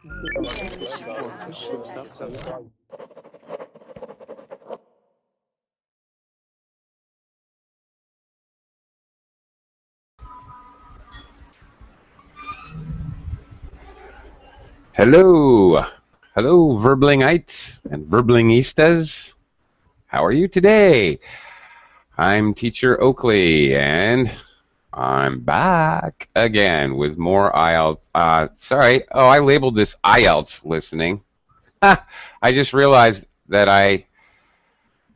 Inference Questions. Hello, hello, Verblingites and Verblingistas. How are you today? I'm Teacher Oakley, and I'm back again with more IELTS. I labeled this IELTS listening. I just realized that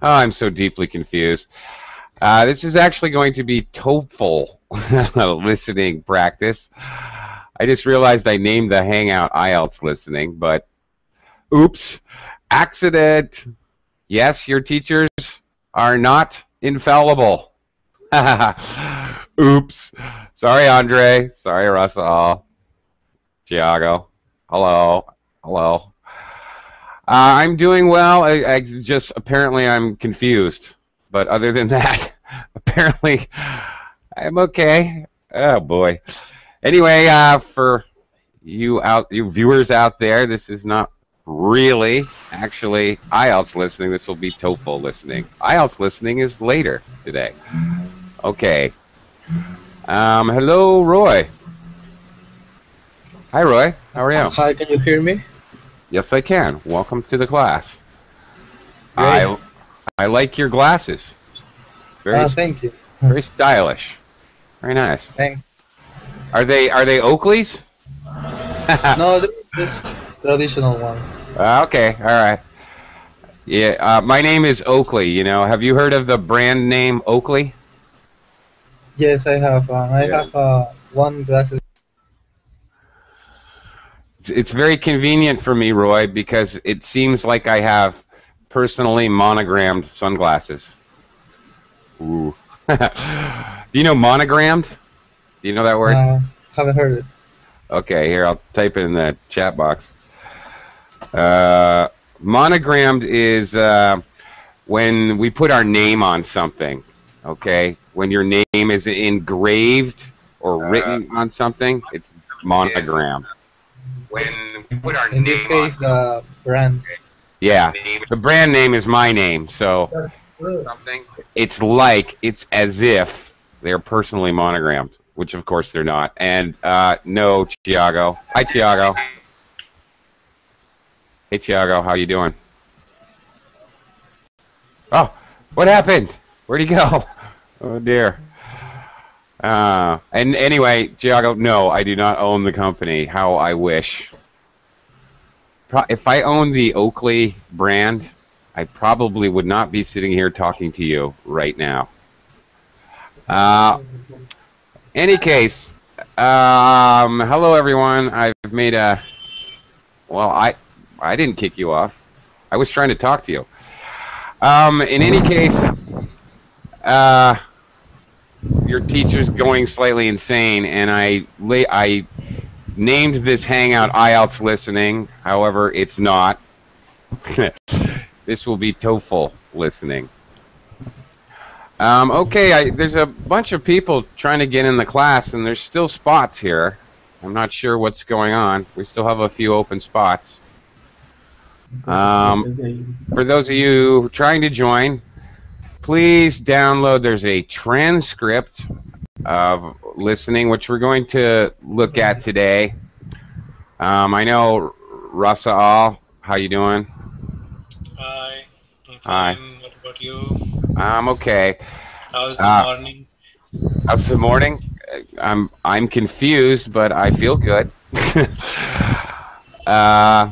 I'm so deeply confused. This is actually going to be TOEFL listening practice. I just realized I named the Hangout IELTS listening, but oops, accident. Yes, your teachers are not infallible. Oops. Sorry, Andre. Sorry, Russell. Tiago. Hello. Hello. I'm doing well. I just, apparently I'm confused. But other than that, apparently I'm okay. Oh, boy. Anyway, for you viewers out there, this is not really actually IELTS listening. This will be TOEFL listening. IELTS listening is later today. Okay. Hello, Roy. Hi, Roy. How are you? Hi, can you hear me? Yes, I can. Welcome to the class. Great. I like your glasses. Thank you. Very stylish. Very nice. Thanks. Are they Oakleys? No, they're just traditional ones. Okay, all right. Yeah, my name is Oakley. You know, have you heard of the brand name Oakley? Yes, I have. I have one glasses. It's very convenient for me, Roy, because it seems like I have personally monogrammed sunglasses. Ooh. Do you know monogrammed? Do you know that word? Haven't heard it. Okay, here, I'll type it in the chat box. Monogrammed is when we put our name on something, okay? When your name is engraved or written on something, it's monogrammed. When we put our in this case, the brand. Yeah, the brand name is my name, so something. It's as if they're personally monogrammed, which of course they're not. And no, Tiago. Hi, Tiago. Hey, Tiago, how you doing? Oh, what happened? Where'd he go? Oh dear. And anyway, Tiago, no, I do not own the company. How I wish. If I owned the Oakley brand, I probably would not be sitting here talking to you right now. Any case, hello everyone. I've made a. Well, I didn't kick you off. I was trying to talk to you. In any case, your teacher's going slightly insane, and I named this Hangout IELTS listening. However, it's not. This will be TOEFL listening. Okay, there's a bunch of people trying to get in the class, and there's still spots here. I'm not sure what's going on. We still have a few open spots. For those of you trying to join, please download. There's a transcript of listening, which we're going to look at today. I know Russell, how you doing? Hi, I'm fine. Hi. What about you? I'm okay. How's the morning? How's the morning? I'm confused, but I feel good. Yeah.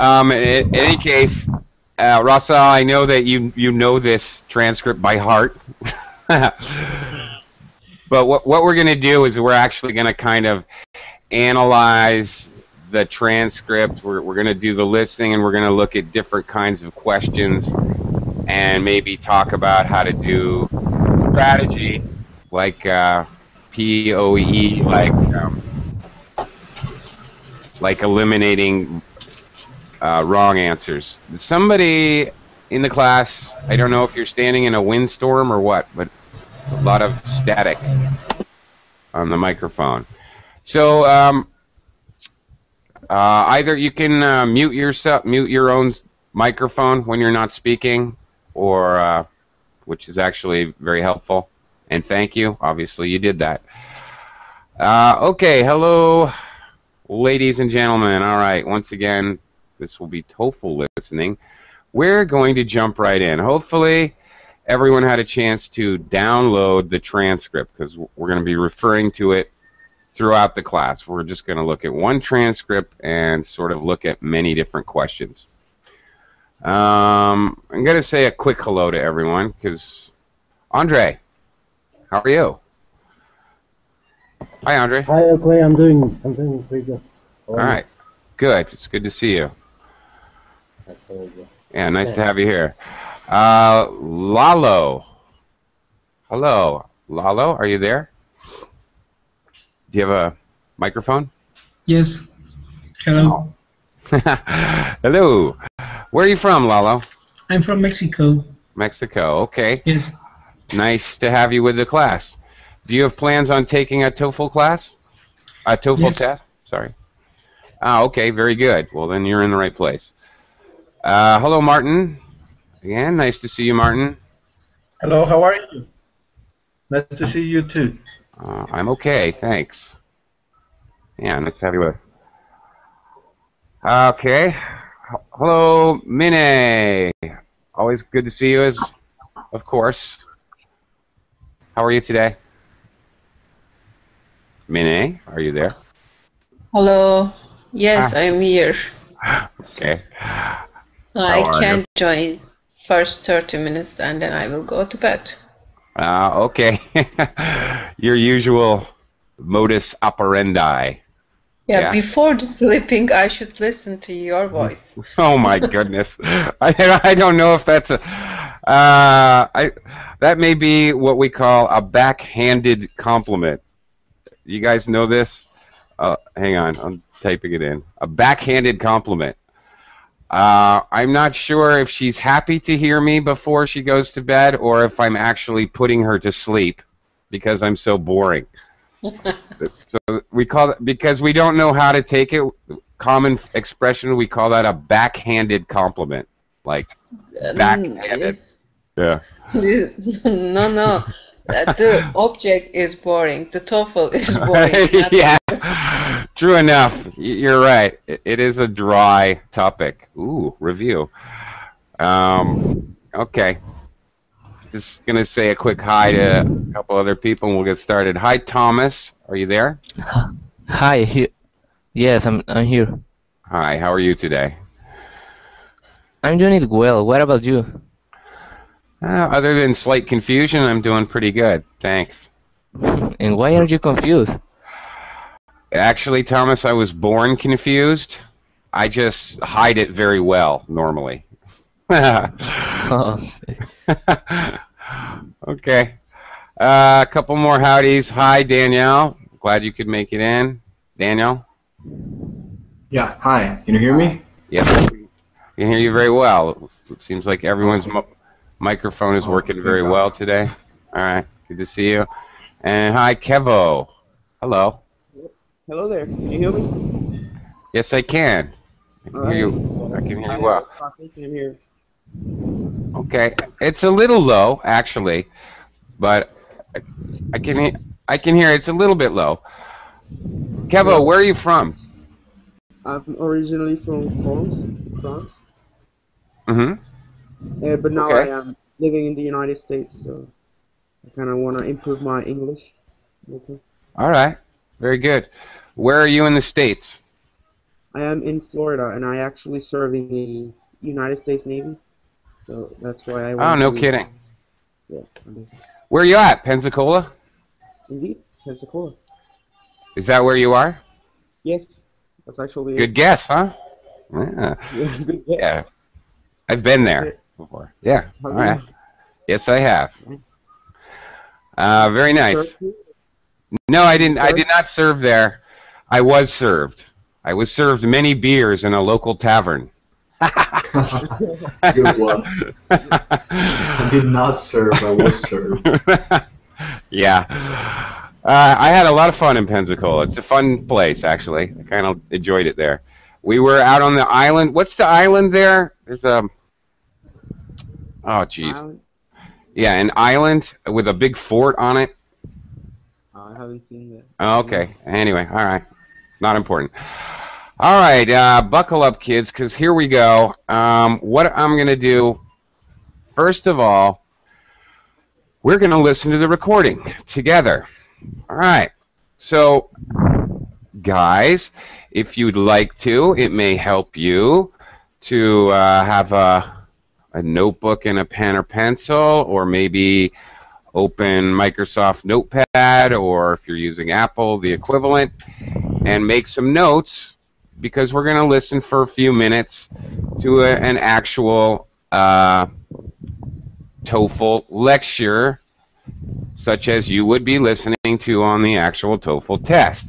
In any case, Russell, I know that you know this transcript by heart. But what we're going to do is we're actually going to kind of analyze the transcript. We're going to do the listening, and we're going to look at different kinds of questions and maybe talk about how to do strategy, like POE, like eliminating wrong answers. Somebody in the class, I don't know if you're standing in a windstorm or what, but a lot of static on the microphone. So either you can mute your own microphone when you're not speaking, or which is actually very helpful. And thank you. Obviously, you did that. Okay, hello, ladies and gentlemen. All right, once again, this will be TOEFL listening. We're going to jump right in. Hopefully, everyone had a chance to download the transcript because we're going to be referring to it throughout the class. We're just going to look at one transcript and sort of look at many different questions. I'm going to say a quick hello to everyone because Andre, how are you? Hi, Andre. Hi, Oakley. I'm doing pretty good. All right, good. It's good to see you. Absolutely. Yeah, nice to have you here. Lalo. Hello, Lalo. Are you there? Do you have a microphone? Yes. Hello. Hello. Where are you from, Lalo? I'm from Mexico. Mexico. Okay. Yes. Nice to have you with the class. Do you have plans on taking a TOEFL class? A TOEFL test? Sorry. Ah, okay. Very good. Well, then you're in the right place. Hello, Martin. Again, nice to see you, Martin. Hello, how are you? Nice to see you too. I'm okay, thanks. Yeah, nice to have you with. Okay. Hello, Mine. Always good to see you, of course. How are you today? Mine, are you there? Hello. Yes, I'm here. Okay. I can join first 30 minutes and then I will go to bed. Okay. Your usual modus operandi. Yeah, before sleeping, I should listen to your voice. Oh my goodness. I don't know if that's a that may be what we call a backhanded compliment. You guys know this? Hang on, I'm typing it in. A backhanded compliment. I'm not sure if she's happy to hear me before she goes to bed or if I'm actually putting her to sleep because I'm so boring. So we call it, because we don't know how to take it, common expression, we call that a backhanded compliment. Like, backhanded. Yeah. No. The object is boring. The TOEFL is boring. Yeah, true enough. You're right. It is a dry topic. Ooh, review. Okay. Just going to say a quick hi to a couple other people and we'll get started. Hi, Thomas. Are you there? Hi. Yes, I'm here. Hi, how are you today? I'm doing it well. What about you? Other than slight confusion, I'm doing pretty good. Thanks. And why are you confused? Actually, Thomas, I was born confused. I just hide it very well, normally. Okay. A couple more howdies. Hi, Danielle. Glad you could make it in. Danielle? Yeah, hi. Can you hear me? Yes, I can hear you very well. It seems like everyone's microphone is working very well today. All right, good to see you. And hi, Kevo. Hello. Hello there. Can you hear me? Yes, I can. I can hear you. I can hear you well. I'm here. Okay, it's a little low actually, but I can hear it's a little bit low. Kevo, where are you from? I'm originally from France. Mm-hmm. But now I am living in the United States, so I kind of want to improve my English. Okay. All right, very good. Where are you in the States? I am in Florida, and I actually serve in the United States Navy, so that's why I want Oh, no kidding. Yeah. Where are you at? Pensacola? Indeed, Pensacola. Is that where you are? Yes, that's actually good guess, huh? Yeah. Yeah, good guess. Yeah. I've been there before. Yeah. All right. Yes, I have. Very nice. No, I didn't. I did not serve there. I was served. I was served many beers in a local tavern. Good one. I did not serve. I was served. Yeah. I had a lot of fun in Pensacola. It's a fun place, actually. I kind of enjoyed it there. We were out on the island. What's the island there? There's a. Oh, jeez. Island? Yeah, an island with a big fort on it. I haven't seen that. Oh, okay. Anyway, all right. Not important. All right, buckle up, kids, because here we go. What I'm going to do, first of all, we're going to listen to the recording together. All right. So, guys, if you'd like to, it may help you to have a notebook and a pen or pencil, or maybe open Microsoft Notepad, or if you're using Apple, the equivalent, and make some notes, because we're going to listen for a few minutes to an actual TOEFL lecture, such as you would be listening to on the actual TOEFL test.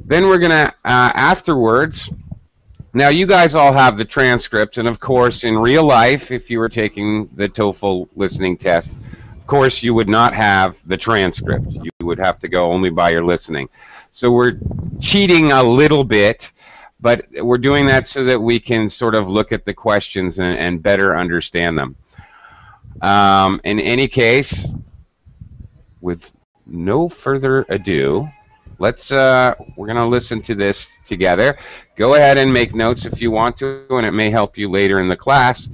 Then we're going to, afterwards, now you guys all have the transcript, and of course, in real life, if you were taking the TOEFL listening test, of course, you would not have the transcript. You would have to go only by your listening. So we're cheating a little bit, but we're doing that so that we can sort of look at the questions and better understand them. In any case, with no further ado, we're going to listen to this together. Go ahead and make notes if you want to, and it may help you later in the class,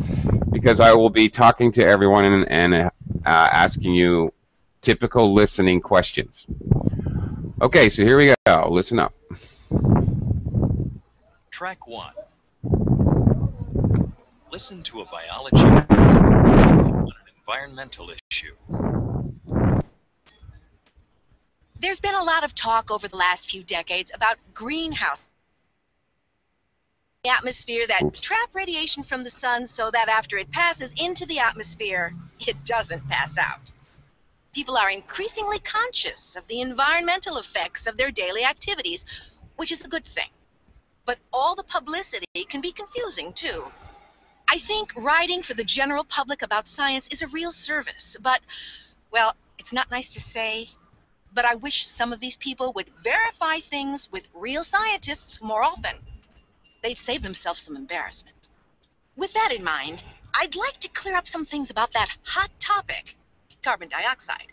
because I will be talking to everyone and asking you typical listening questions. Okay, so here we go. Listen up. Track 1. Listen to a biology on an environmental issue. There's been a lot of talk over the last few decades about greenhouse atmosphere that trap radiation from the sun so that after it passes into the atmosphere, it doesn't pass out. People are increasingly conscious of the environmental effects of their daily activities, which is a good thing. But all the publicity can be confusing, too. I think writing for the general public about science is a real service, but, well, it's not nice to say, but I wish some of these people would verify things with real scientists more often. They'd save themselves some embarrassment. With that in mind, I'd like to clear up some things about that hot topic, carbon dioxide.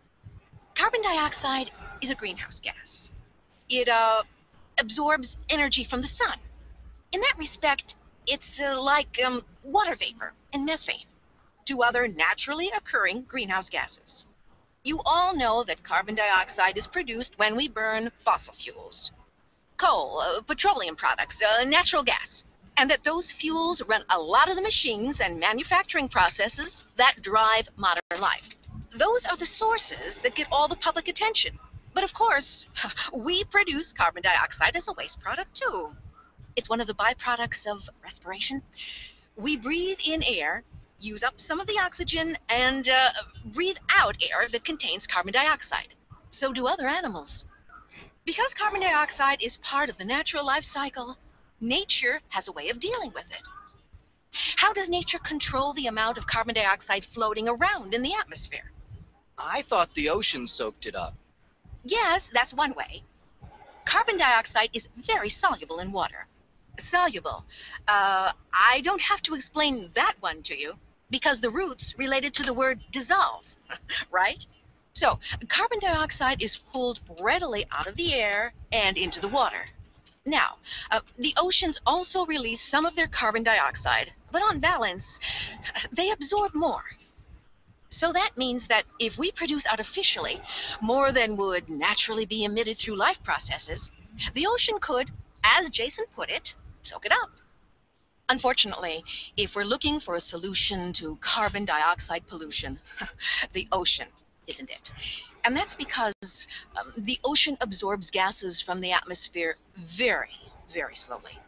Carbon dioxide is a greenhouse gas. It absorbs energy from the sun. In that respect, it's like water vapor and methane, two other naturally occurring greenhouse gases. You all know that carbon dioxide is produced when we burn fossil fuels. Coal, petroleum products, natural gas, and that those fuels run a lot of the machines and manufacturing processes that drive modern life. Those are the sources that get all the public attention. But of course, we produce carbon dioxide as a waste product too. It's one of the byproducts of respiration. We breathe in air, use up some of the oxygen, and breathe out air that contains carbon dioxide. So do other animals. Because carbon dioxide is part of the natural life cycle, nature has a way of dealing with it. How does nature control the amount of carbon dioxide floating around in the atmosphere? I thought the ocean soaked it up. Yes, that's one way. Carbon dioxide is very soluble in water. Soluble. I don't have to explain that one to you, because the root's related to the word dissolve, right? So, carbon dioxide is pulled readily out of the air and into the water. Now, the oceans also release some of their carbon dioxide, but on balance, they absorb more. So that means that if we produce artificially more than would naturally be emitted through life processes, the ocean could, as Jason put it, soak it up. Unfortunately, if we're looking for a solution to carbon dioxide pollution, the ocean isn't it. And that's because the ocean absorbs gases from the atmosphere very, very slowly.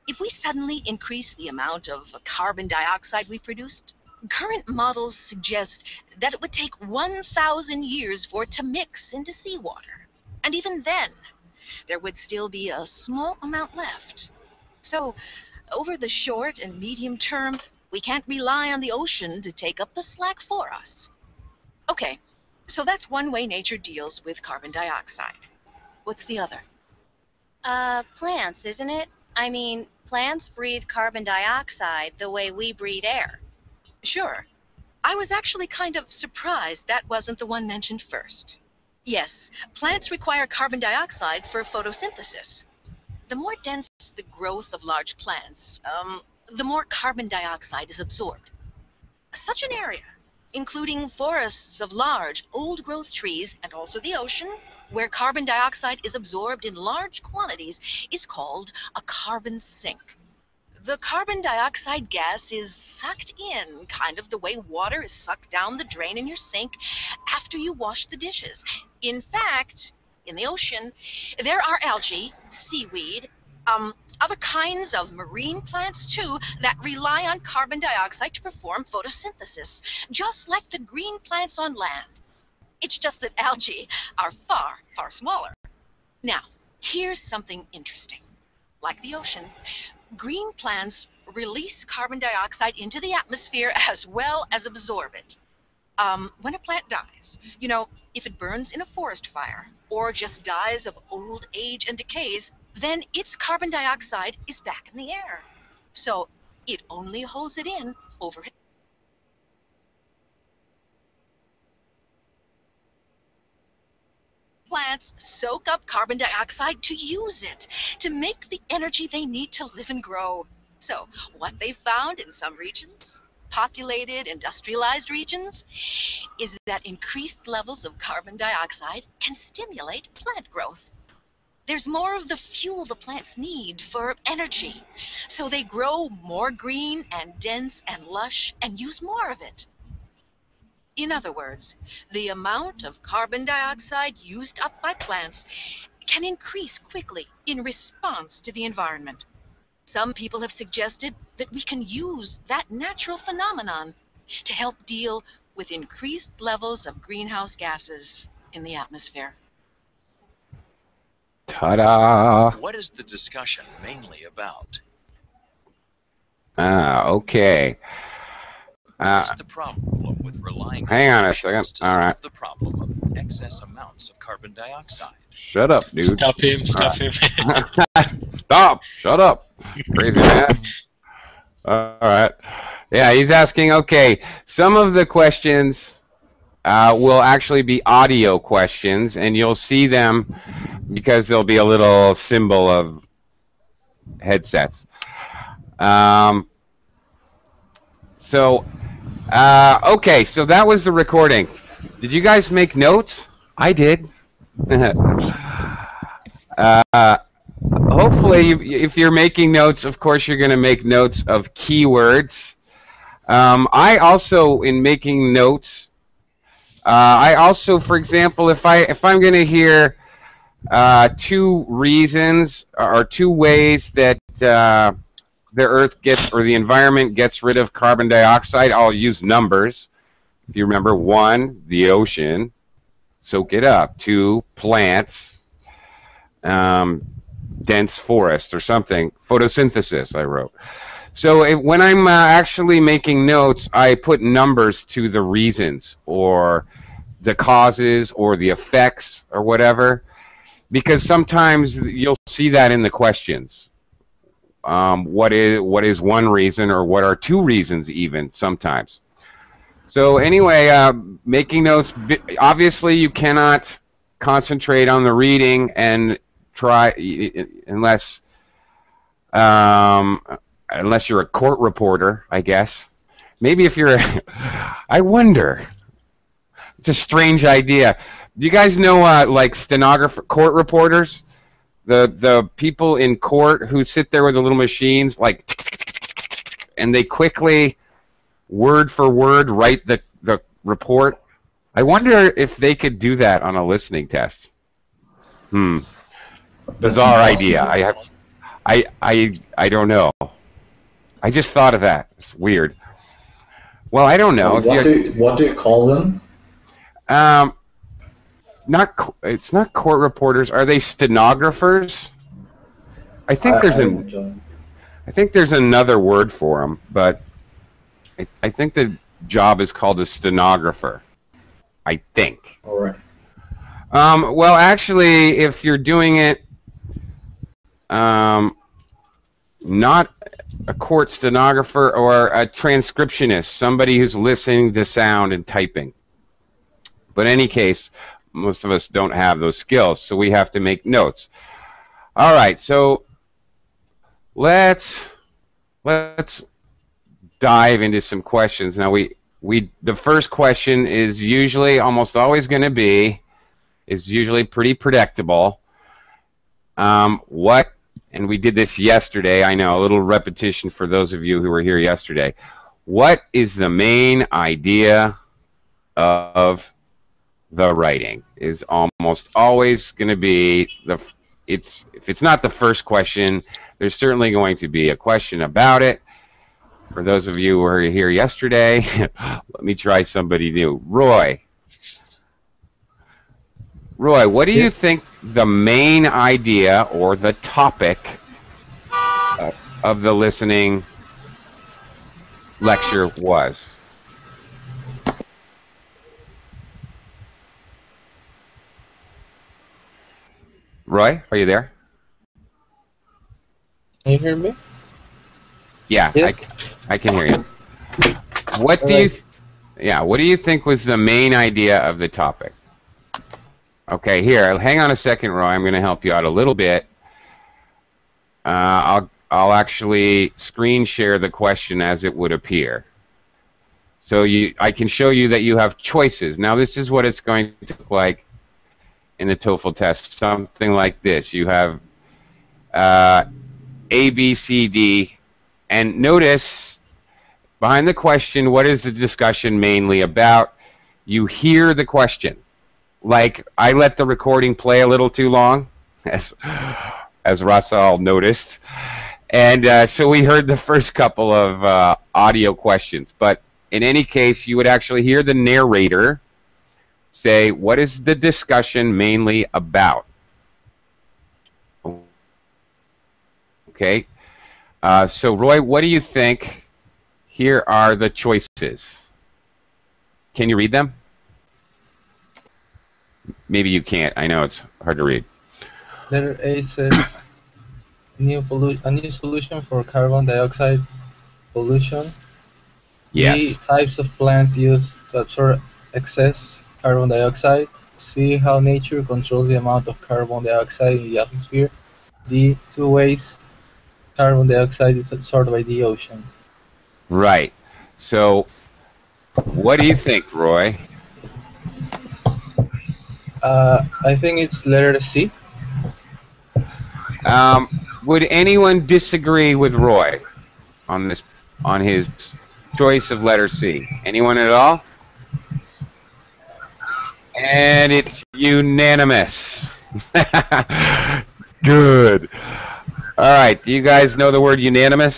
If we suddenly increase the amount of carbon dioxide we produced, current models suggest that it would take 1,000 years for it to mix into seawater. And even then, there would still be a small amount left. So, over the short and medium term, we can't rely on the ocean to take up the slack for us. Okay, So that's one way nature deals with carbon dioxide. What's the other? Plants, isn't it? I mean, plants breathe carbon dioxide the way we breathe air. Sure. I was actually kind of surprised that wasn't the one mentioned first. Yes, plants require carbon dioxide for photosynthesis. The more dense the growth of large plants, the more carbon dioxide is absorbed. Such an area, including forests of large, old-growth trees and also the ocean, where carbon dioxide is absorbed in large quantities, is called a carbon sink. The carbon dioxide gas is sucked in, kind of the way water is sucked down the drain in your sink after you wash the dishes. In fact, in the ocean, there are algae, seaweed, other kinds of marine plants too that rely on carbon dioxide to perform photosynthesis, just like the green plants on land. It's just that algae are far, far smaller. Now, here's something interesting. Like the ocean, green plants release carbon dioxide into the atmosphere as well as absorb it. When a plant dies, you know, if it burns in a forest fire or just dies of old age and decays, then its carbon dioxide is back in the air. So it only holds it in over plants soak up carbon dioxide to use it, to make the energy they need to live and grow. So what they found in some regions, populated, industrialized regions, is that increased levels of carbon dioxide can stimulate plant growth. There's more of the fuel the plants need for energy, so they grow more green and dense and lush and use more of it. In other words, the amount of carbon dioxide used up by plants can increase quickly in response to the environment. Some people have suggested that we can use that natural phenomenon to help deal with increased levels of greenhouse gases in the atmosphere. Ta-da! What is the discussion mainly about? Okay. What's the problem with relying Hang on a oceans second. to All solve right. the problem of excess amounts of carbon dioxide? Shut up, dude. Stop him, stop him. Stop! Shut up, crazy man. All right. Yeah, he's asking, okay, some of the questions will actually be audio questions, and you'll see them because there'll be a little symbol of headsets. Okay, so that was the recording. Did you guys make notes? I did. Hopefully, if you're making notes, of course, you're going to make notes of keywords. I also, in making notes, I also, for example, if I'm going to hear two reasons or two ways that the Earth gets or the environment gets rid of carbon dioxide, I'll use numbers. If you remember, 1, the ocean, soak it up. 2, plants, dense forest or something, photosynthesis, I wrote. So when I'm actually making notes, I put numbers to the reasons or the causes or the effects or whatever, because sometimes you'll see that in the questions. What is one reason, or what are two reasons even sometimes. So anyway, making notes, obviously you cannot concentrate on the reading and try unless you're a court reporter, I guess. Maybe if you're I wonder. It's a strange idea. Do you guys know like stenographer, court reporters? The people in court who sit there with the little machines, like, and they quickly, word for word, write the report. I wonder if they could do that on a listening test. Bizarre idea. I don't know. I just thought of that. It's weird. Well, I don't know. What do you call them? It's not court reporters. Are they stenographers? I think there's another word for them, but I think the job is called a stenographer. I think. All right. Well, actually, if you're doing it, not a court stenographer or a transcriptionist, somebody who's listening to sound and typing. But in any case, most of us don't have those skills, so we have to make notes. All right, so let's dive into some questions. Now, the first question is usually almost always going to be, is usually pretty predictable. And we did this yesterday, I know, a little repetition for those of you who were here yesterday. What is the main idea of the writing? Is almost always going to be if it's not the first question, there's certainly going to be a question about it. For those of you who were here yesterday, let me try somebody new. Roy, what do you think the main idea or the topic of the listening lecture was? Roy, are you there? Can you hear me? Yeah, yes. I can hear you. What do you think was the main idea of the topic? Okay, here, hang on a second, Roy. I'm going to help you out a little bit. I'll actually screen share the question as it would appear. So I can show you that you have choices. Now, this is what it's going to look like in the TOEFL test. Something like this. You have A, B, C, D. And notice, behind the question, what is the discussion mainly about? You hear the question. Like, I let the recording play a little too long, as Russell noticed. And so we heard the first couple of audio questions. But in any case, you would actually hear the narrator say, what is the discussion mainly about? Okay. So, Roy, what do you think? Here are the choices. Can you read them? Maybe you can't. I know it's hard to read. Letter A says a new solution for carbon dioxide pollution. Yes. B, types of plants used to absorb excess carbon dioxide. C, how nature controls the amount of carbon dioxide in the atmosphere. D, 2 ways carbon dioxide is absorbed by the ocean. Right. So, what do you think, Roy? I think it's letter C. Would anyone disagree with Roy on his choice of letter C? Anyone at all? And it's unanimous. Good. All right. Do you guys know the word unanimous?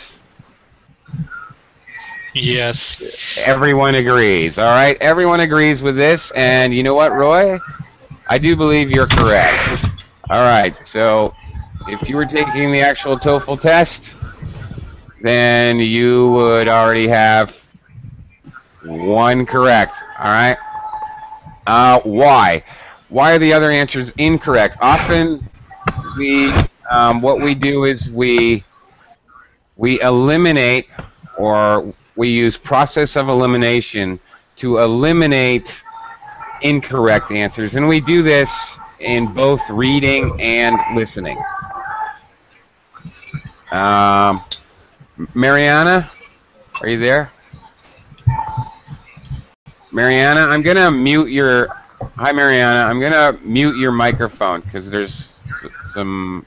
Yes. Everyone agrees. All right. Everyone agrees with this. And you know what, Roy? I do believe you're correct. All right. So if you were taking the actual TOEFL test, then you would already have one correct. All right. Why? Why are the other answers incorrect? Often what we do is we eliminate, or we use process of elimination to eliminate incorrect answers, and we do this in both reading and listening. Mariana, are you there? Mariana, I'm gonna mute your. Hi, Mariana. I'm gonna mute your microphone because there's a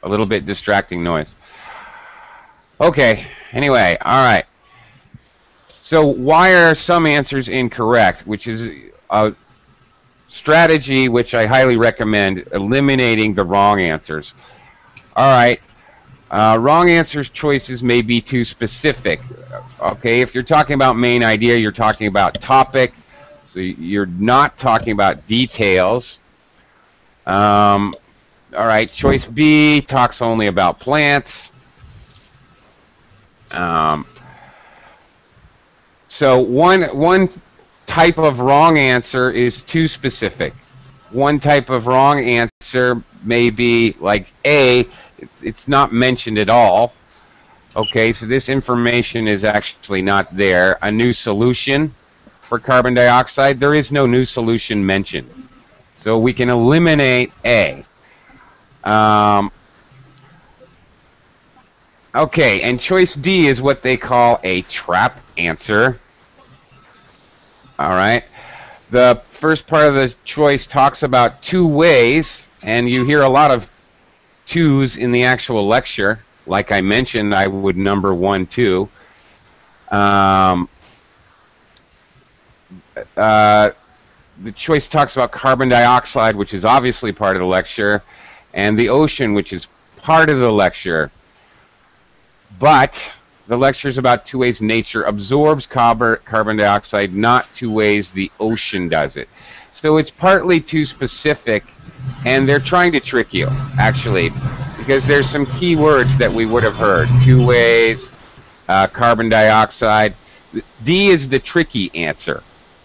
little bit distracting noise. Okay. Anyway, all right. So why are some answers incorrect? Which is a strategy which I highly recommend, eliminating the wrong answers. All right. Wrong answers choices may be too specific. Okay, if you're talking about main idea, you're talking about topic. So you're not talking about details. All right, choice B talks only about plants. So one type of wrong answer is too specific. One type of wrong answer may be like A, it's not mentioned at all. Okay, so this information is actually not there. A new solution for carbon dioxide, there is no new solution mentioned. So we can eliminate A. Okay, and choice D is what they call a trap answer. All right. The first part of the choice talks about two ways, and you hear a lot of twos in the actual lecture. Like I mentioned, I would number 1, 2. The choice talks about carbon dioxide, which is obviously part of the lecture, and the ocean, which is part of the lecture. But the lecture is about two ways nature absorbs carbon dioxide, not two ways the ocean does it. So it's partly too specific, and they're trying to trick you, actually, because there's some key words that we would have heard. Two ways, carbon dioxide. D is the tricky answer,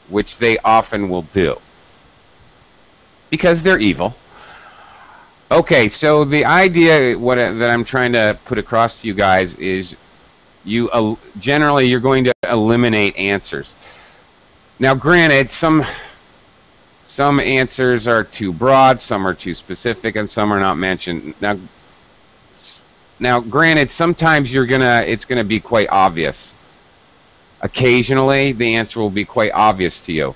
which they often will do, because they're evil. Okay, so the idea that I'm trying to put across to you guys is generally you're going to eliminate answers. Now, granted, some answers are too broad, some are too specific, and some are not mentioned. Now, granted, sometimes it's gonna be quite obvious. Occasionally, the answer will be quite obvious to you.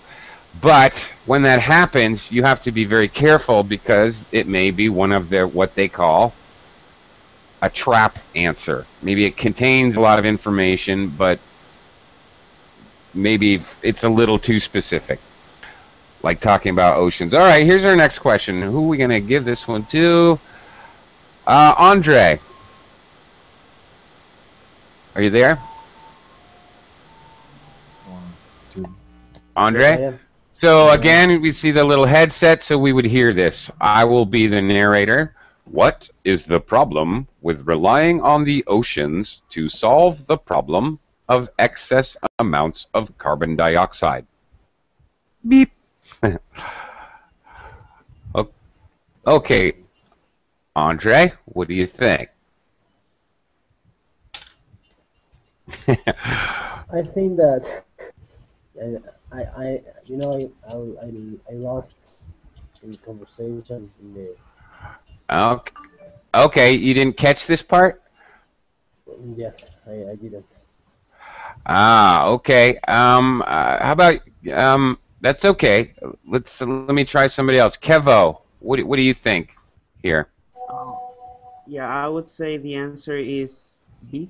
But when that happens, you have to be very careful, because it may be one of what they call a trap answer. Maybe it contains a lot of information, but maybe it's a little too specific. Like talking about oceans. All right, here's our next question. Who are we going to give this one to? Andre. Are you there? 1, 2. Andre? So again, we see the little headset, so we would hear this. I will be the narrator. What is the problem with relying on the oceans to solve the problem of excess amounts of carbon dioxide? Beep. Okay, Andre, what do you think? I think that I lost the conversation in the. Okay, you didn't catch this part? Yes, I didn't. Okay. How about that's okay. Let me try somebody else. Kevo, what do you think here? Yeah, I would say the answer is B.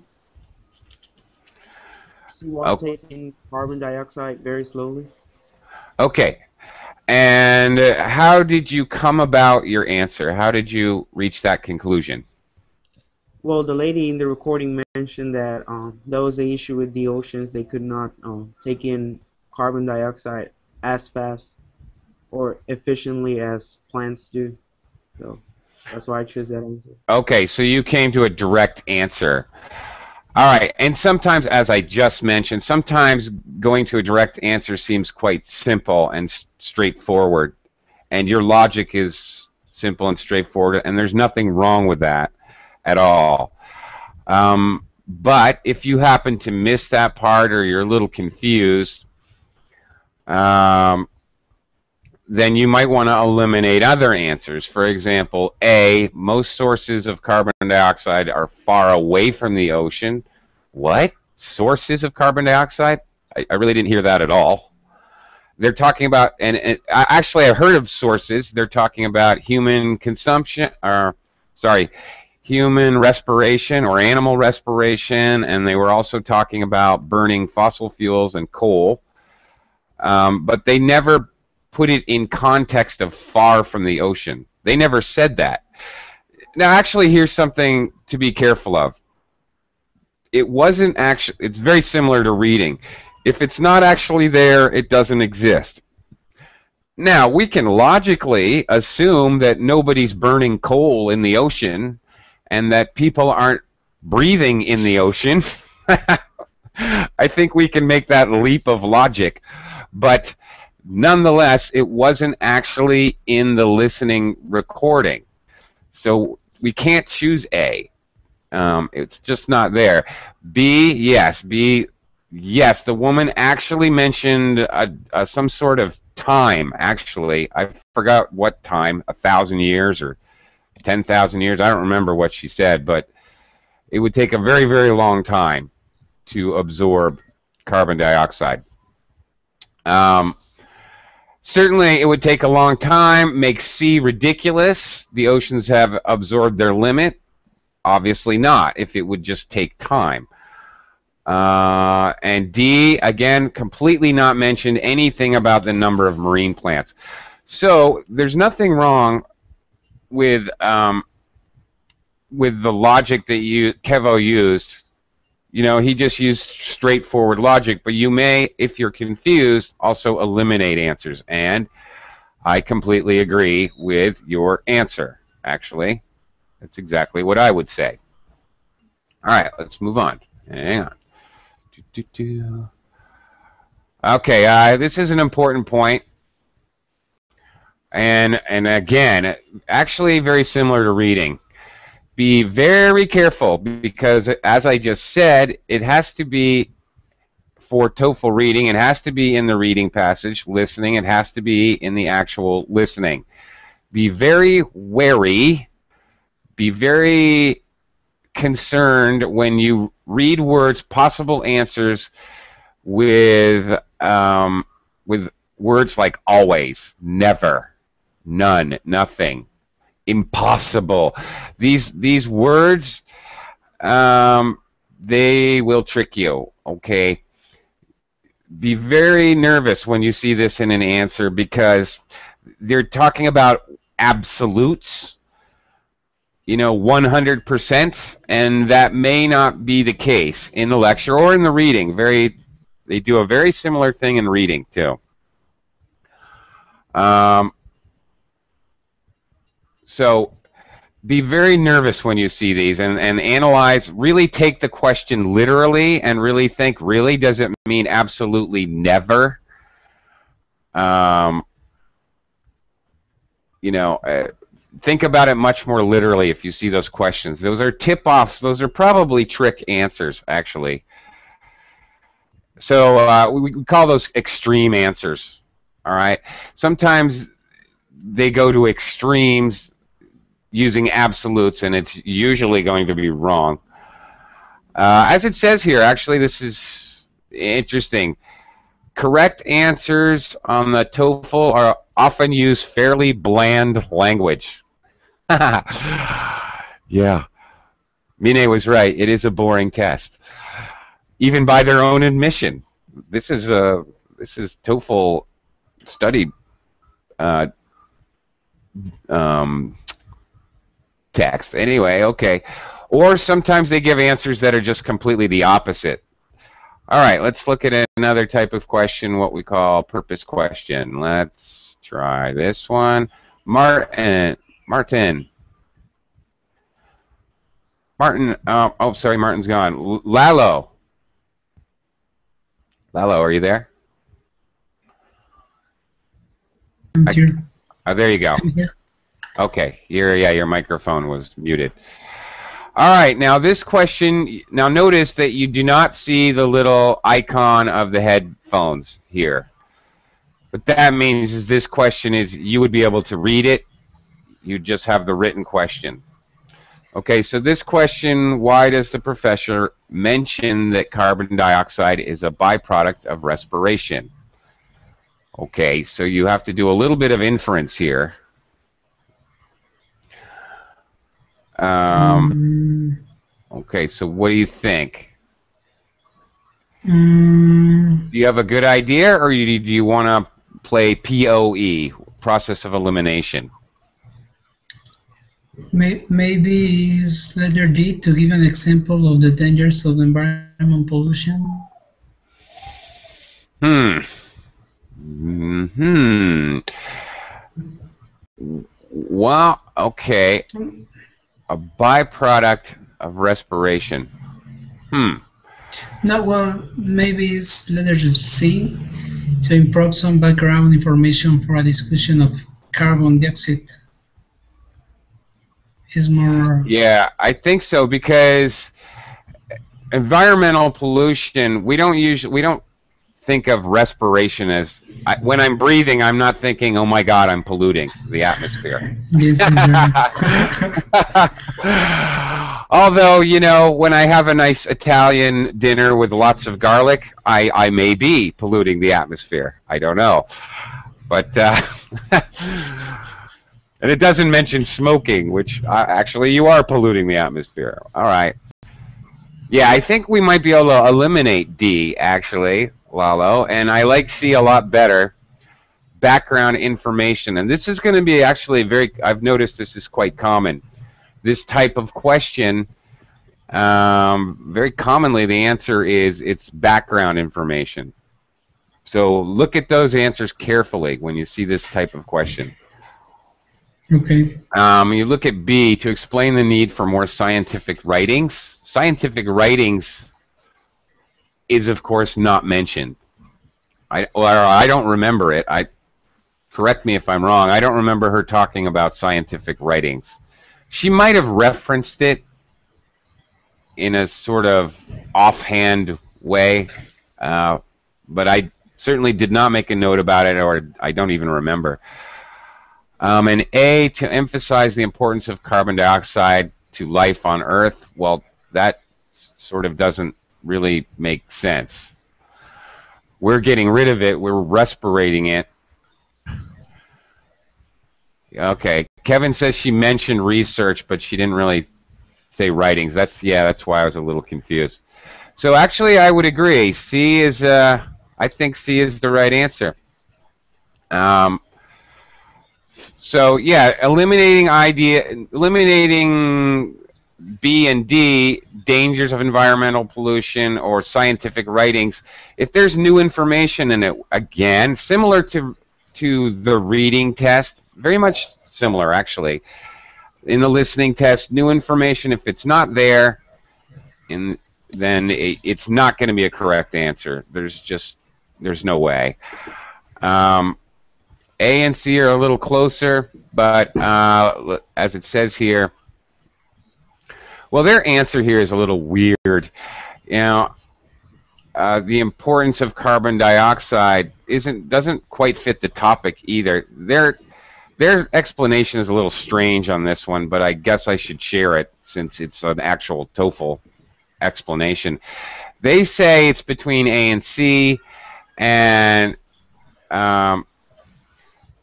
Seawater takes in carbon dioxide very slowly. Okay. And how did you come about your answer? How did you reach that conclusion? Well, the lady in the recording mentioned that there was an issue with the oceans. They could not take in carbon dioxide as fast or efficiently as plants do. So that's why I chose that answer. Okay, so you came to a direct answer. All right, and sometimes, as I just mentioned, sometimes going to a direct answer seems quite simple and straightforward, and your logic is simple and straightforward, and there's nothing wrong with that at all. But if you happen to miss that part, or you're a little confused, then you might want to eliminate other answers. For example, A, most sources of carbon dioxide are far away from the ocean. What? Sources of carbon dioxide? I really didn't hear that at all. They're talking about, and actually I heard of sources. They're talking about human consumption, or sorry, human respiration or animal respiration, and they were also talking about burning fossil fuels and coal. But they never put it in context of far from the ocean. They never said that. Now, actually, here's something to be careful of. It wasn't actually, it's very similar to reading. If it's not actually there, it doesn't exist. Now, we can logically assume that nobody's burning coal in the ocean and that people aren't breathing in the ocean. I think we can make that leap of logic. But nonetheless, it wasn't actually in the listening recording. So we can't choose A. It's just not there. B, yes. B, yes. The woman actually mentioned some sort of time, actually. I forgot what time, 1,000 years or 10,000 years. I don't remember what she said, but it would take a very, very long time to absorb carbon dioxide. Certainly, it would take a long time, make C ridiculous. The oceans have absorbed their limit. Obviously not, if it would just take time. And D, again, completely not mentioned anything about the number of marine plants. So there's nothing wrong with the logic that Kevo used. You know, he just used straightforward logic, but you may, if you're confused, also eliminate answers. And I completely agree with your answer, actually. That's exactly what I would say. All right, let's move on. Hang on. Okay, this is an important point. And again, actually very similar to reading. Be very careful because, as I just said, it has to be for TOEFL reading. It has to be in the reading passage. Listening, it has to be in the actual listening. Be very wary. Be very concerned when you read words, possible answers with words like always, never, none, nothing, impossible. These words, they will trick you, okay? Be very nervous when you see this in an answer because they're talking about absolutes, you know, 100%, and that may not be the case in the lecture or in the reading. They do a very similar thing in reading, too. So be very nervous when you see these and analyze, really take the question literally and really think, really, does it mean absolutely never? You know, think about it much more literally if you see those questions. Those are tip-offs. Those are probably trick answers, actually. So we call those extreme answers, all right? Sometimes they go to extremes using absolutes, and it's usually going to be wrong. As it says here, actually, this is interesting. Correct answers on the TOEFL are often use fairly bland language. Yeah. Mine was right. It is a boring test. Even by their own admission. This is TOEFL study text. Anyway, okay. Or sometimes they give answers that are just completely the opposite. All right, let's look at another type of question, what we call purpose question. Let's try this one. Martin. Oh, sorry, Martin's gone. Lalo, are you there? I'm here. Oh, there you go. Okay, your microphone was muted. All right, now this question, now notice that you do not see the little icon of the headphones here. What that means is this question is, you would be able to read it, you just have the written question. Okay, so this question, why does the professor mention that carbon dioxide is a byproduct of respiration? Okay, so you have to do a little bit of inference here. Okay, so what do you think? Do you have a good idea, or do you want to play POE, process of elimination? Maybe is letter D to give an example of the dangers of environmental pollution. Well, okay. A byproduct of respiration. No, well, maybe it's letter C. to improve some background information for a discussion of carbon dioxide is more. Yeah, I think so, because environmental pollution, we don't think of respiration as, when I'm breathing, I'm not thinking, oh my God, I'm polluting the atmosphere. This is Although, you know, when I have a nice Italian dinner with lots of garlic, I may be polluting the atmosphere. I don't know. But, and it doesn't mention smoking, which actually you are polluting the atmosphere. All right. Yeah, I think we might be able to eliminate D, actually, Lalo, and I like C a lot better. Background information, and this is going to be actually I've noticed this is quite common. This type of question, very commonly the answer is it's background information. So look at those answers carefully when you see this type of question. okay. You look at B, to explain the need for more scientific writings. Scientific writings is, of course, not mentioned. I don't remember it. Correct me if I'm wrong. I don't remember her talking about scientific writings. She might have referenced it in a sort of offhand way, but I certainly did not make a note about it, or I don't even remember. And A, to emphasize the importance of carbon dioxide to life on Earth. Well, that sort of doesn't really make sense. We're getting rid of it. We're respirating it. Okay. Kevin says she mentioned research, but she didn't really say writings. That's why I was a little confused. So actually, I would agree. C is, I think C is the right answer. So yeah, eliminating B and D, dangers of environmental pollution or scientific writings. If there's new information in it, again, similar to the reading test, very much similar actually. In the listening test, new information, if it's not there, then it's not going to be a correct answer. There's no way. A and C are a little closer, but as it says here, well, their answer here is a little weird. You know, the importance of carbon dioxide doesn't quite fit the topic either. Their explanation is a little strange on this one, but I guess I should share it since it's an actual TOEFL explanation. They say it's between A and C, and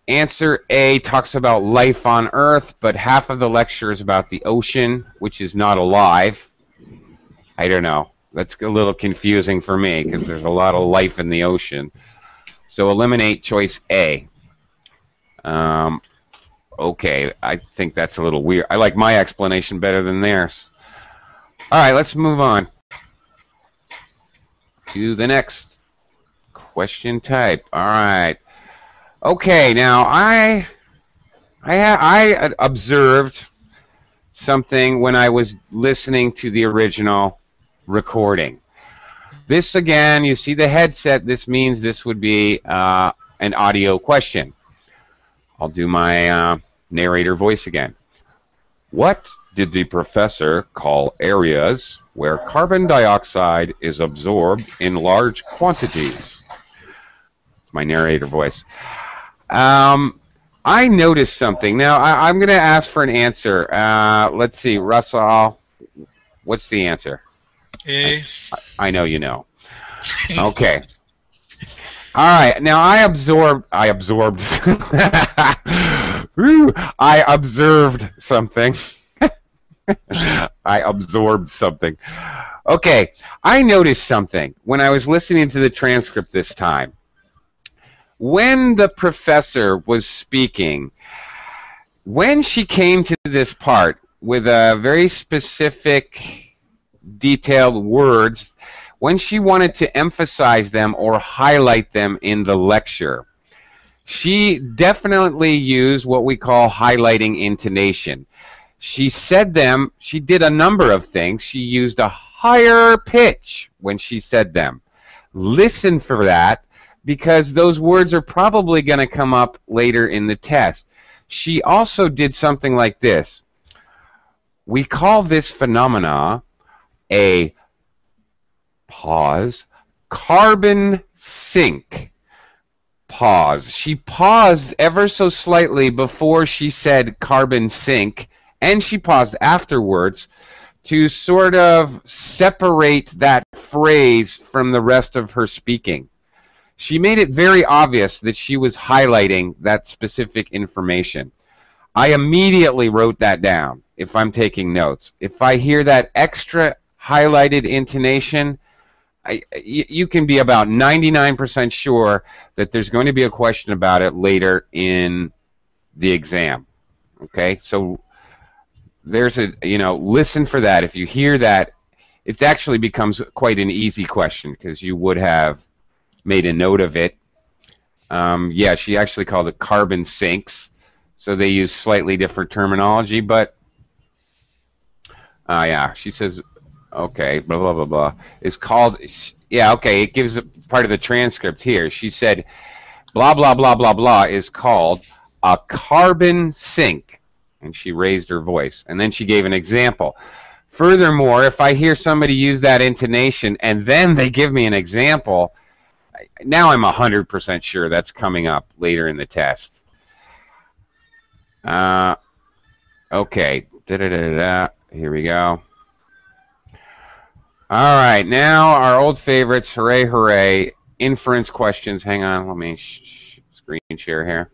answer A talks about life on Earth, but half of the lecture is about the ocean, which is not alive. I don't know. That's a little confusing for me because there's a lot of life in the ocean. So eliminate choice A. Okay, I think that's a little weird. I like my explanation better than theirs. All right, let's move on to the next question type. All right. Okay, now I observed something when I was listening to the original recording. This, again, you see the headset. This means this would be an audio question. I'll do my narrator voice again. What did the professor call areas where carbon dioxide is absorbed in large quantities? My narrator voice. I noticed something. Now, I'm going to ask for an answer. Let's see, Russell, what's the answer? A. I know you know. Okay. All right. Now, I observed something. I absorbed something. Okay. I noticed something when I was listening to the transcript this time. When the professor was speaking, when she came to this part with a very specific, detailed words, when she wanted to emphasize them or highlight them in the lecture, she definitely used what we call highlighting intonation. She said them, she did a number of things. She used a higher pitch when she said them. Listen for that. because those words are probably going to come up later in the test. She also did something like this. We call this phenomena a pause, carbon sink. Pause. She paused ever so slightly before she said carbon sink, and she paused afterwards to sort of separate that phrase from the rest of her speaking. She made it very obvious that she was highlighting that specific information. I immediately wrote that down if I'm taking notes. If I hear that extra highlighted intonation, you can be about 99% sure that there's going to be a question about it later in the exam. Okay, so there's a, listen for that. If you hear that, it actually becomes quite an easy question because you would have made a note of it. Yeah, she actually called it carbon sinks, so they use slightly different terminology, but yeah, she says, okay, blah, blah, blah, blah. It's called, yeah, okay, it gives a part of the transcript here. She said, blah, blah, blah, blah, blah is called a carbon sink. And she raised her voice. And then she gave an example. Furthermore, if I hear somebody use that intonation and then they give me an example, now I'm 100% sure that's coming up later in the test. Okay. Da-da-da-da-da. Here we go. All right, now our old favorites, hooray, hooray, inference questions. Hang on, let me screen share here.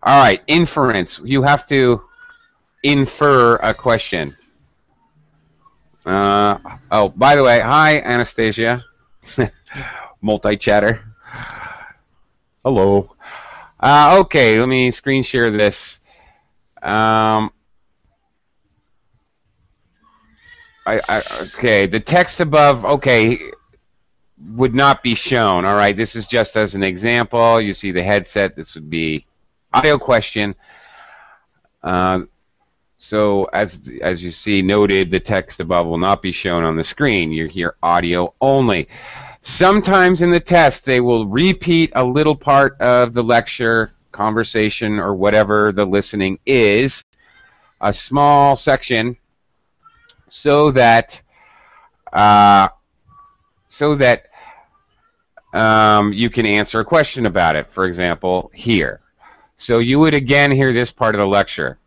All right, inference. You have to infer a question. Oh, by the way, hi, Anastasia. Multi-chatter. Hello. Okay, let me screen share this. Okay, the text above, okay, would not be shown. All right, this is just as an example. You see the headset. This would be audio question. So as you see noted, the text above will not be shown on the screen. You hear audio only. Sometimes in the test, they will repeat a little part of the lecture, conversation, or whatever the listening is, a small section, so that you can answer a question about it. For example, here. So you would again hear this part of the lecture.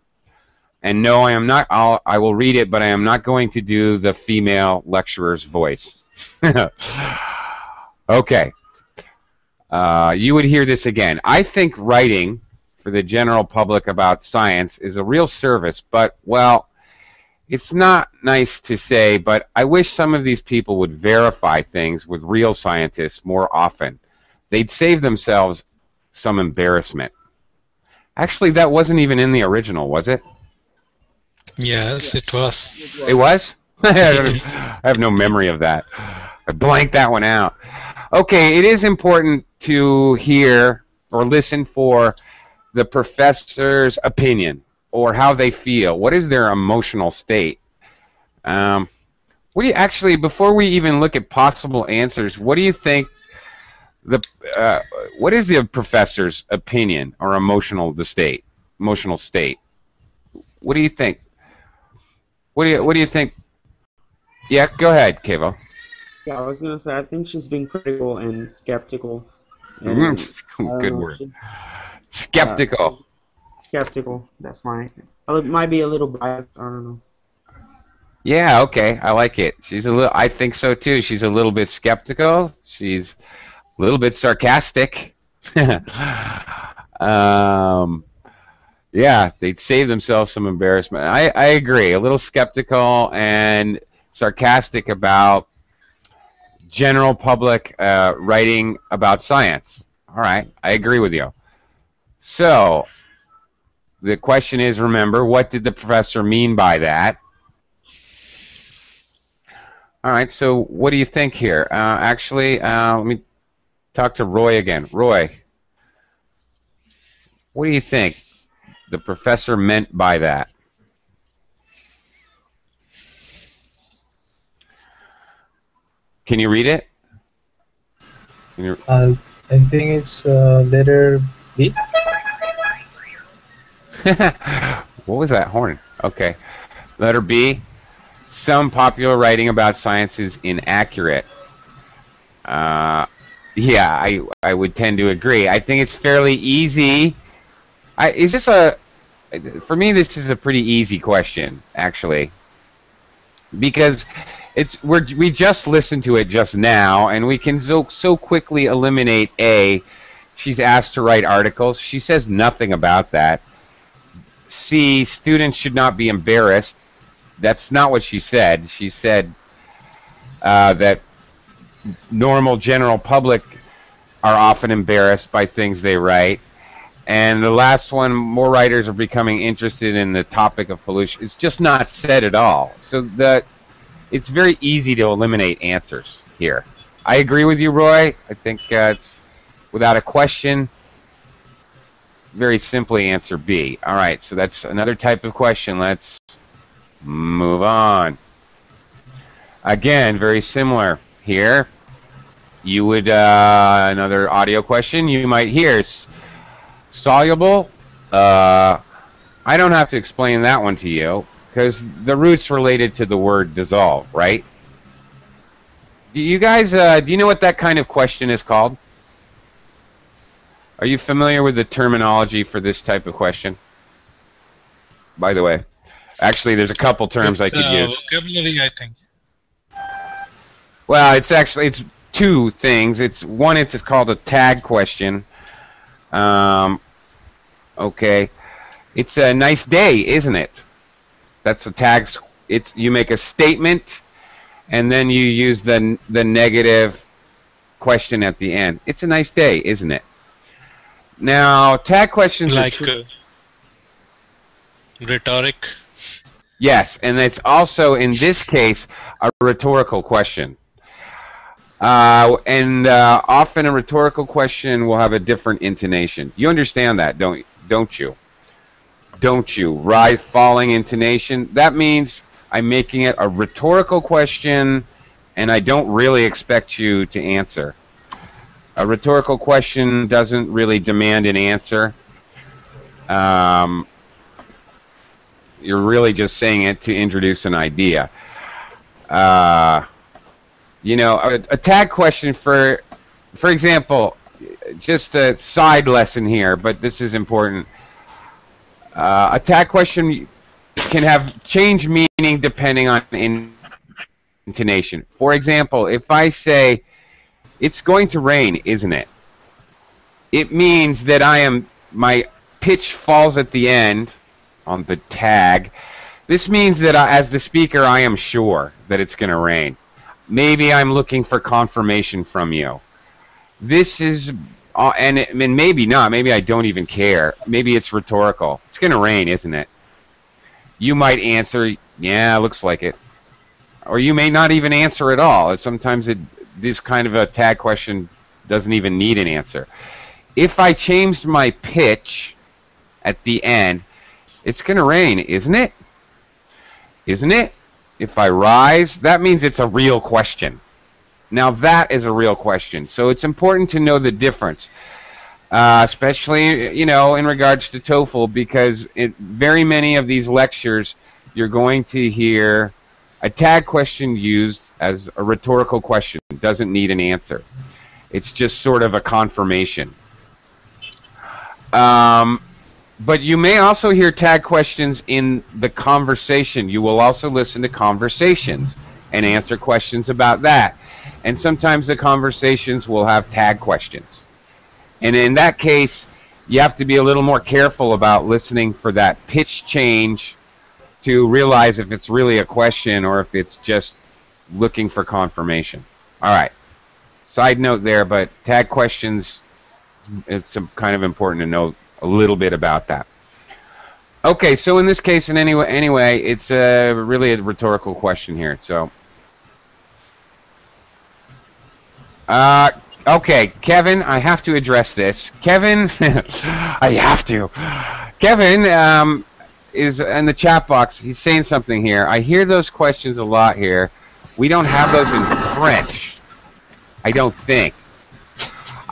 And no, I am not. I will read it, but I am not going to do the female lecturer's voice. Okay. You would hear this again. I think writing for the general public about science is a real service, but, well, it's not nice to say, but I wish some of these people would verify things with real scientists more often. They'd save themselves some embarrassment. Actually, that wasn't even in the original, was it? Yes, it was. It was? I have no memory of that. I blanked that one out. Okay, it is important to hear or listen for the professor's opinion or how they feel. What is their emotional state? What do you actually, before we even look at possible answers, what do you think what is the professor's opinion or emotional state? Emotional state. What do you think? What do you think? Yeah, go ahead, Kevo. Yeah, I was gonna say I think she's being critical and skeptical. And, good word. Skeptical. Skeptical. That's my. It might be a little biased. I don't know. Yeah. Okay. I like it. She's a little. I think so too. She's a little bit skeptical. She's a little bit sarcastic. Yeah, they'd save themselves some embarrassment. I agree. A little skeptical and sarcastic about general public writing about science. All right, I agree with you. So, the question is, remember, what did the professor mean by that? All right, so what do you think here? Actually, let me talk to Roy again. Roy, what do you think the professor meant by that? Can you read it? I think it's letter B. What was that horn? Okay. Letter B. Some popular writing about science is inaccurate. Yeah, I would tend to agree. I think it's fairly easy. For me, this is a pretty easy question, actually, because we just listened to it just now, and we can so quickly eliminate A. She's asked to write articles. She says nothing about that. C. Students should not be embarrassed. That's not what she said. She said that normal general public are often embarrassed by things they write. And the last one, more writers are becoming interested in the topic of pollution. It's just not said at all. So it's very easy to eliminate answers here. I agree with you, Roy. I think it's, without a question, very simply answer B. All right, so that's another type of question. Let's move on. Again, very similar here. You would, another audio question you might hear. Soluble? I don't have to explain that one to you, because the root's related to the word dissolve, right? Do you guys, do you know what that kind of question is called? Are you familiar with the terminology for this type of question? By the way, actually, there's a couple terms I could use. Vocabulary, I think. Well, it's two things. It's called a tag question. Okay, it's a nice day, isn't it? That's a tag. You make a statement, and then you use the negative question at the end. It's a nice day, isn't it? Now, tag questions like rhetoric. Yes, and it's also, in this case, a rhetorical question. Often a rhetorical question will have a different intonation. You understand that, don't you? Don't you? Rise, falling intonation. That means I'm making it a rhetorical question, and I don't really expect you to answer. A rhetorical question doesn't really demand an answer. You're really just saying it to introduce an idea. You know, a tag question, for example, just a side lesson here, but this is important. A tag question can have change meaning depending on intonation. For example, if I say, "It's going to rain, isn't it?" It means that my pitch falls at the end on the tag. This means that as the speaker, I am sure that it's going to rain. Maybe I'm looking for confirmation from you. This is, and maybe not. Maybe I don't even care. Maybe it's rhetorical. It's going to rain, isn't it? You might answer, "Yeah, looks like it." Or you may not even answer at all. Sometimes this kind of a tag question doesn't even need an answer. If I changed my pitch at the end, "It's going to rain, isn't it? Isn't it?" If I rise, that means it's a real question. Now that is a real question. So it's important to know the difference, especially, you know, in regards to TOEFL, because very many of these lectures, you're going to hear a tag question used as a rhetorical question. It doesn't need an answer. It's just sort of a confirmation. But you may also hear tag questions in the conversation. You will also listen to conversations and answer questions about that. And sometimes the conversations will have tag questions. And in that case, you have to be a little more careful about listening for that pitch change to realize if it's really a question or if it's just looking for confirmation. All right. Side note there, but tag questions, it's kind of important to know a little bit about that. Okay, so in this case, anyway, it's really a rhetorical question here. So, okay, Kevin, I have to address this. Kevin, I have to. Kevin is in the chat box. He's saying something here. I hear those questions a lot here. We don't have those in French, I don't think.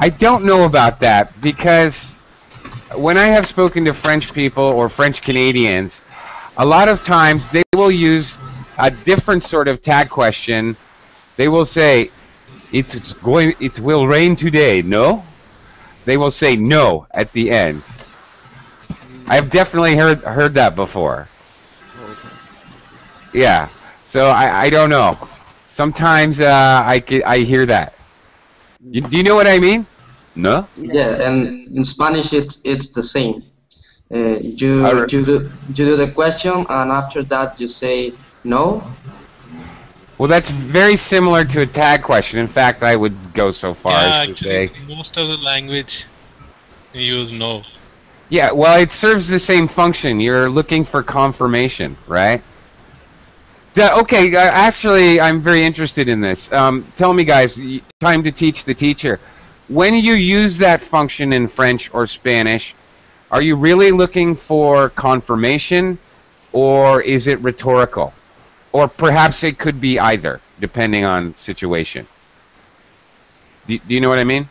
I don't know about that because when I have spoken to French people or French Canadians, a lot of times they will use a different sort of tag question. They will say, it will rain today, no? They will say no at the end. I've definitely heard that before. Yeah. So I don't know. Sometimes I hear that. Do you know what I mean? No? Yeah, and in Spanish it's the same. You do the question, and after that you say no. Well, that's very similar to a tag question. In fact, I would go so far as to actually, say. most of the language use no. Yeah, well, it serves the same function. You're looking for confirmation, right? Okay, actually, I'm very interested in this. Tell me, guys, time to teach the teacher. When you use that function in French or Spanish, are you really looking for confirmation, or is it rhetorical? Or perhaps it could be either, depending on situation. Do you know what I mean?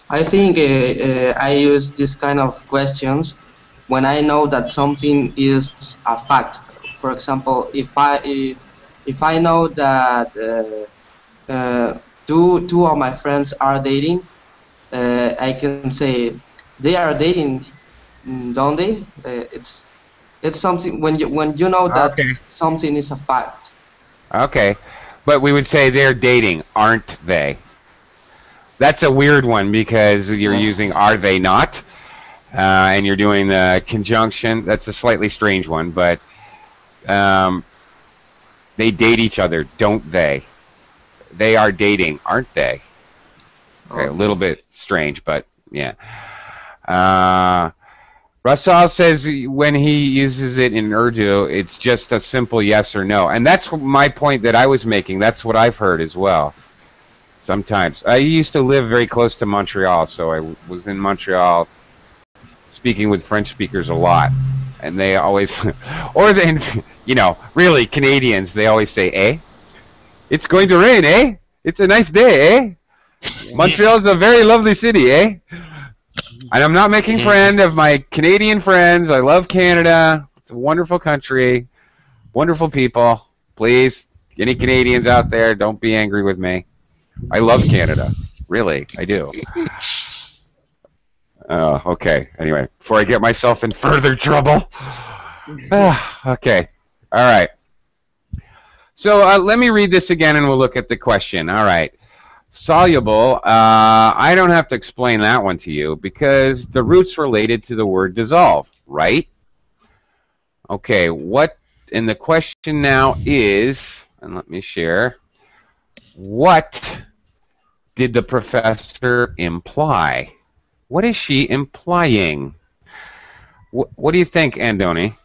I think I use this kind of questions when I know that something is a fact. For example, if I know that two of my friends are dating, I can say they are dating, don't they? It's something when you know that something is a fact. Okay, but we would say they're dating, aren't they? That's a weird one because you're using are they not, and you're doing the conjunction. That's a slightly strange one, but they date each other, don't they? They are dating, aren't they? Okay, a little bit strange, but yeah. Russell says when he uses it in Urdu, it's just a simple yes or no. And that's my point that I was making. That's what I've heard as well. Sometimes. I used to live very close to Montreal, so I was in Montreal speaking with French speakers a lot. And they always, or then, you know, really Canadians, they always say, eh? It's going to rain, eh? It's a nice day, eh? Montreal's a very lovely city, eh? And I'm not making fun of my Canadian friends. I love Canada. It's a wonderful country. Wonderful people. Please, any Canadians out there, don't be angry with me. I love Canada. Really, I do. Okay, anyway, before I get myself in further trouble. Okay, all right. So let me read this again and we'll look at the question. All right. Soluble, I don't have to explain that one to you because the root's related to the word dissolve, right? Okay, what, and the question now is, and let me share, what did the professor imply? What is she implying? What do you think, Andoni?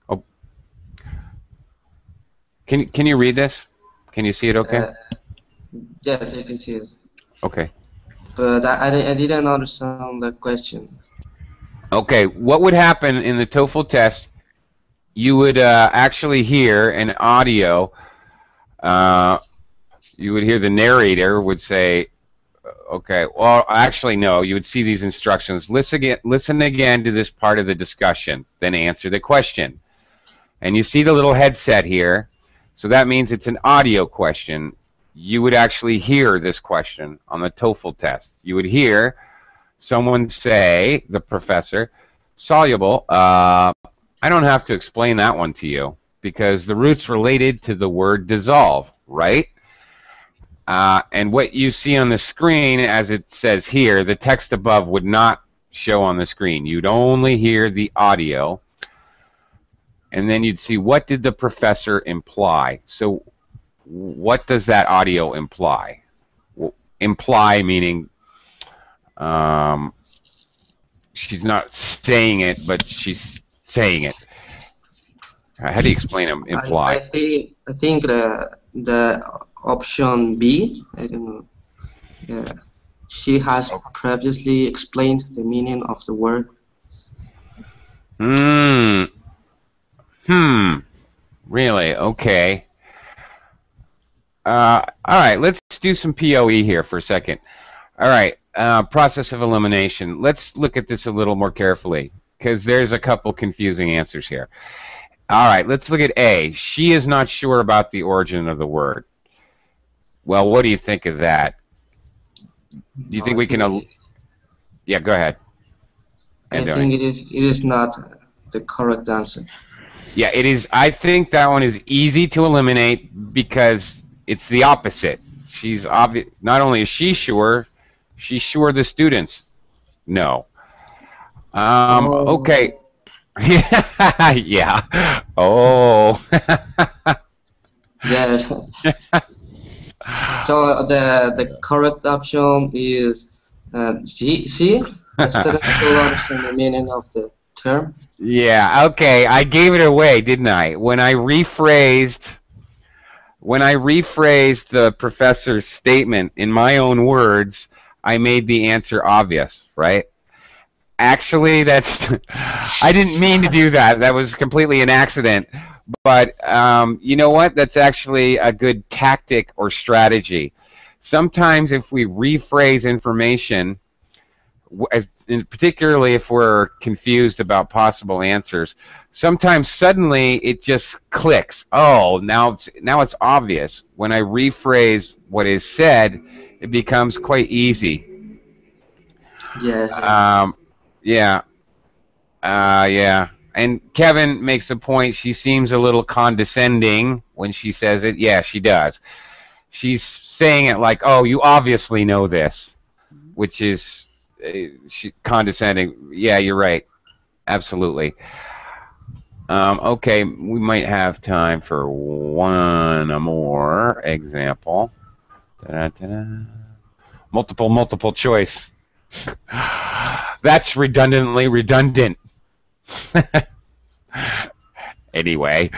Oh. Can you read this? Can you see it okay? Yes, I can see it. Okay. But I didn't understand the question. Okay, what would happen in the TOEFL test? You would actually hear an audio. You would hear the narrator would say, okay, well, actually, no. You would see these instructions. Listen again to this part of the discussion, then answer the question. And you see the little headset here. So that means it's an audio question. You would actually hear this question on the TOEFL test. You would hear someone say, the professor, soluble, I don't have to explain that one to you because the root's related to the word dissolve, right? And what you see on the screen, as it says here, the text above would not show on the screen. You'd only hear the audio. And then you'd see, what did the professor imply? So what does that audio imply? Well, imply meaning she's not saying it, but she's saying it. How do you explain imply? I think the option B, I don't know. Yeah. She has previously explained the meaning of the word. Really? Okay. All right, let's do some POE here for a second. All right. Process of elimination. Let's look at this a little more carefully because there's a couple confusing answers here. All right. Let's look at A. She is not sure about the origin of the word. Well, what do you think of that? Do you think we can? Yeah, go ahead. I think it is not the correct answer. Yeah, it is. I think that one is easy to eliminate because it's the opposite. She's obvious. Not only is she sure, she's sure the students know. Okay. Yeah. Oh. Yes. So the correct option is C. Instead of understand the meaning of the term. Yeah. Okay. I gave it away, didn't I? When I rephrased the professor's statement in my own words, I made the answer obvious, right? Actually, I didn't mean to do that. That was completely an accident. But you know what? That's actually a good tactic or strategy. Sometimes if we rephrase information, particularly if we're confused about possible answers, sometimes suddenly it just clicks. Oh, now it's obvious. When I rephrase what is said, it becomes quite easy. Yes. Yeah. Yeah. And Kevin makes a point. She seems a little condescending when she says it. Yeah, she does. She's saying it like, "Oh, you obviously know this," which is condescending. Yeah, you're right. Absolutely. Okay, we might have time for one more example. Da-da-da-da. Multiple choice. That's redundantly redundant. Anyway,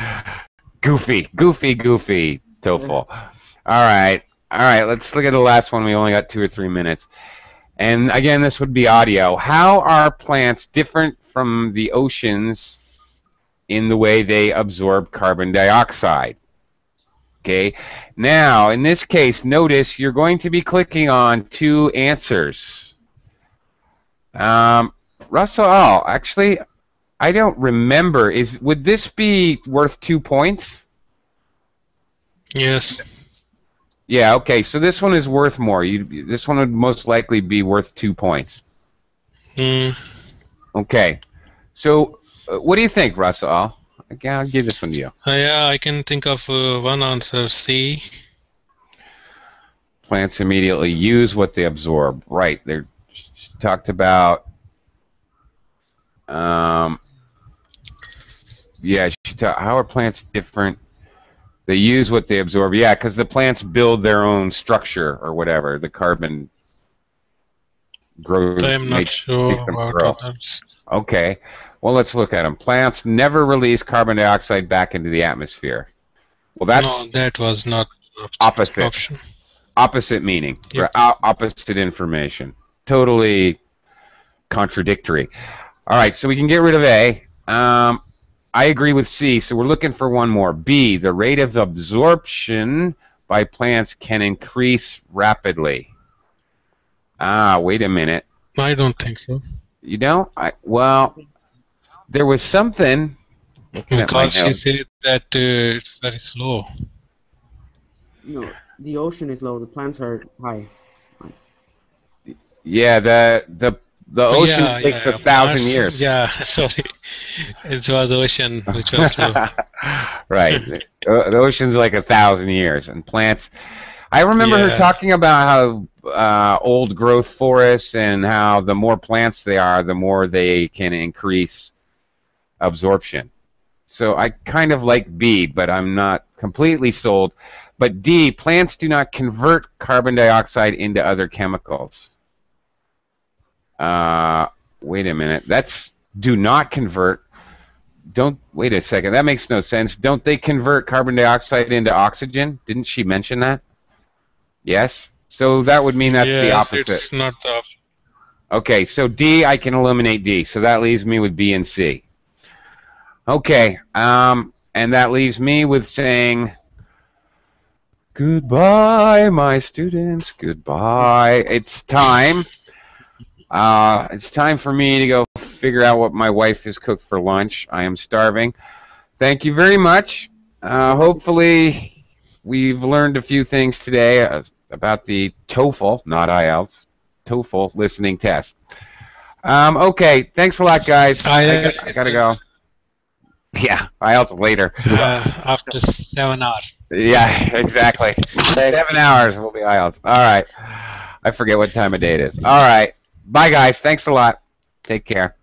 goofy, TOEFL. All right, let's look at the last one. We only got 2 or 3 minutes. And again, this would be audio. How are plants different from the oceans in the way they absorb carbon dioxide? Okay, now in this case, notice you're going to be clicking on 2 answers. Russell, actually, I don't remember. Would this be worth 2 points? Yes. Yeah, okay, so this one is worth more. This one would most likely be worth 2 points. Okay, so what do you think, Russell? I'll give this one to you. Yeah, I can think of one answer, C. Plants immediately use what they absorb. Right, they talked about... yeah, how are plants different? They use what they absorb. Yeah, because the plants build their own structure or whatever. The carbon grows. I'm not sure about others. Okay. Well, let's look at them. Plants never release carbon dioxide back into the atmosphere. Well, No, that was not opposite option. Opposite meaning. Yep. Opposite information. Totally contradictory. All right, so we can get rid of A. I agree with C, so we're looking for one more. B, the rate of absorption by plants can increase rapidly. Wait a minute. I don't think so. You don't? Well, there was something. Because she said that it's very slow. No, the ocean is low. The plants are high. Yeah, the ocean takes 1,000 years. Yeah, sorry. It was ocean which was slow. Right. The ocean's like 1,000 years. And plants... I remember her talking about how old growth forests and how the more plants they are, the more they can increase absorption. So I kind of like B, but I'm not completely sold. But D, plants do not convert carbon dioxide into other chemicals. Wait a minute. That's do not convert. Wait a second. That makes no sense. Don't they convert carbon dioxide into oxygen? Didn't she mention that? Yes. So that would mean that's the opposite. It's not the option. Okay, so D, I can eliminate D. So that leaves me with B and C. Okay, and that leaves me with saying, Goodbye, my students. Goodbye. It's time. It's time for me to go figure out what my wife has cooked for lunch. I am starving. Thank you very much. Hopefully, we've learned a few things today about the TOEFL, not IELTS, TOEFL listening test. Okay, thanks a lot, guys. I gotta go. Yeah, IELTS later. After 7 hours. Yeah, exactly. 7 hours will be IELTS. All right. I forget what time of day it is. All right. Bye, guys. Thanks a lot. Take care.